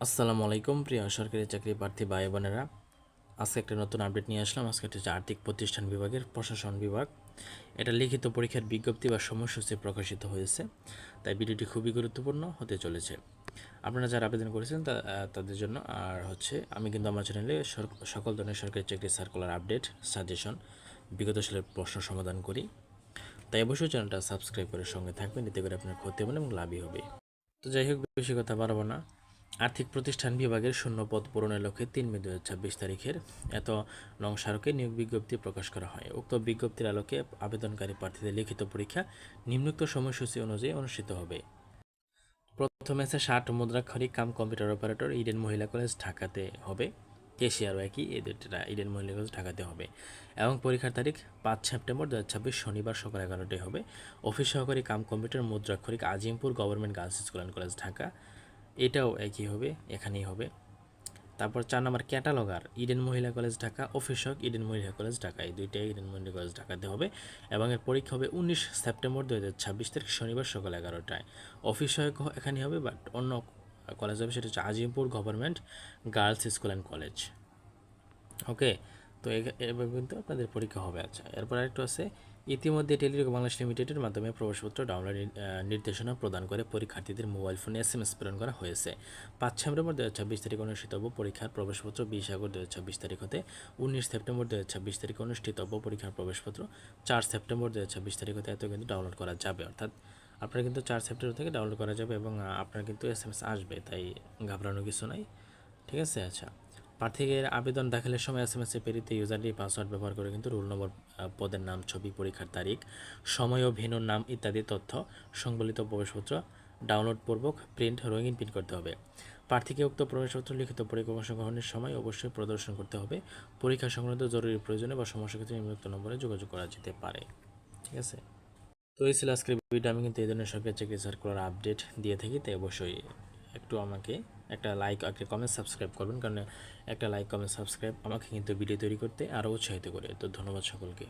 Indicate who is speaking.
Speaker 1: আসসালামু আলাইকুম প্রিয় সরকারি চাকরি প্রার্থী ভাই বোনেরা, আজকে একটা নতুন আপডেট নিয়ে আসলাম। আজকে হচ্ছে আর্থিক প্রতিষ্ঠান বিভাগের প্রশাসন বিভাগ, এটা লিখিত পরীক্ষার বিজ্ঞপ্তি বা সময়সূচি প্রকাশিত হয়েছে, তাই ভিডিওটি খুবই গুরুত্বপূর্ণ হতে চলেছে আপনারা যারা আবেদন করেছেন তাদের জন্য। আর হচ্ছে আমি কিন্তু আমার চ্যানেলে সকল ধরনের সরকারি চাকরি সার্কুলার আপডেট, সাজেশন, বিগত সালের প্রশ্ন সমাধান করি, তাই অবশ্যই চ্যানেলটা সাবস্ক্রাইব করে সঙ্গে থাকবেন, এতে করে আপনার ক্ষতি হবে না এবং লাভই হবে। তো যাই হোক, বেশি কথা বাড়াবো না। আর্থিক প্রতিষ্ঠান বিভাগের শূন্য পদ পূরণের লক্ষ্যে 3 মে 2026 তারিখের এত নং স্মারকে নিয়োগ বিজ্ঞপ্তি প্রকাশ করা হয়। উক্ত বিজ্ঞপ্তির আলোকে আবেদনকারী প্রার্থীদের লিখিত পরীক্ষা নিম্নোক্ত সময়সূচি অনুযায়ী অনুষ্ঠিত হবে। প্রথমে আছে 60 মুদ্রাক্ষরিক cum computer operator, Eden Mohila college ঢাকাতে হবে। কেশিয়ারও একই, এদের ইডেন মহিলা কলেজ ঢাকাতে হবে এবং পরীক্ষার তারিখ 5 সেপ্টেম্বর 2026 শনিবার সকাল 11টায় হবে। অফিস সহকারী কাম কম্পিউটার মুদ্রাক্ষরিক Azimpur government girls school and college Dhaka, এটাও একই হবে, এখানেই হবে। তারপর 4 নম্বর cataloguer, Eden Mohila college Dhaka. Office সহক ইডেন মহিলা কলেজ ঢাকা, এই দুইটাই ইডেন মহিলা কলেজ ঢাকাতে হবে এবং এর পরীক্ষা হবে 19 সেপ্টেম্বর 2026 তারিখ শনিবার সকাল 11টায়। অফিস সহায়ক এখানে হবে, বাট অন্য কলেজ হবে, সেটা হচ্ছে Azimpur government girls school and college. Okay, তো এভাবে কিন্তু আপনাদের পরীক্ষা হবে। আচ্ছা, এরপর আরেকটু আছে, ইতিমধ্যে টেলিটক বাংলাদেশ লিমিটেডের মাধ্যমে প্রবেশপত্র ডাউনলোড নির্দেশনা প্রদান করে পরীক্ষার্থীদের মোবাইল ফোনে SMS প্রেরণ করা হয়েছে। 5 সেপ্টেম্বর 2026 তারিখে অনুষ্ঠিতব্য পরীক্ষার প্রবেশপত্র 20 আগস্ট 2026 তারিখ হতে 19 সেপ্টেম্বর 2026 তারিখে অনুষ্ঠিতব্য পরীক্ষার প্রবেশপত্র 4 সেপ্টেম্বর 2026 তারিখ হতে এত কিন্তু ডাউনলোড করা যাবে। অর্থাৎ আপনারা কিন্তু 4 সেপ্টেম্বর থেকে ডাউনলোড করা যাবে এবং আপনার কিন্তু SMS আসবে, তাই ঘাবড়ানোর কিছু নাই। ঠিক আছে। আচ্ছা, প্রার্থীদের আবেদন দাখিলের সময় SMS পেরিতে ইউজার আইডি পাসওয়ার্ড ব্যবহার করে কিন্তু রোল নম্বর, পদের নাম, ছবি, পরীক্ষার তারিখ, সময় ও ভেন্যুর নাম ইত্যাদি তথ্য সংবলিত প্রবেশপত্র ডাউনলোড পূর্বক প্রিন্ট রঙিন প্রিন্ট করতে হবে। প্রার্থীকে উক্ত প্রবেশপত্র লিখিত পরীক্ষা অংশগ্রহণের সময় অবশ্যই প্রদর্শন করতে হবে। পরীক্ষা সংক্রান্ত জরুরি প্রয়োজনে বা সমস্যার ক্ষেত্রে নিম্নোক্ত নম্বরে যোগাযোগ করা যেতে পারে। ঠিক আছে। তো এই ছিল আজকের ভিডিও। আমি কিন্তু এই ধরনের সরকারি চাকরি সার্কুলার আপডেট দিয়ে থাকি, তাই অবশ্যই একটু আমাকে একটা লাইক, একটা কমেন্ট, সাবস্ক্রাইব করবেন, কারণ একটা লাইক, কমেন্ট, সাবস্ক্রাইব আমাকে কিন্তু ভিডিও তৈরি করতে আরও উৎসাহিত করে। তো ধন্যবাদ সকলকে।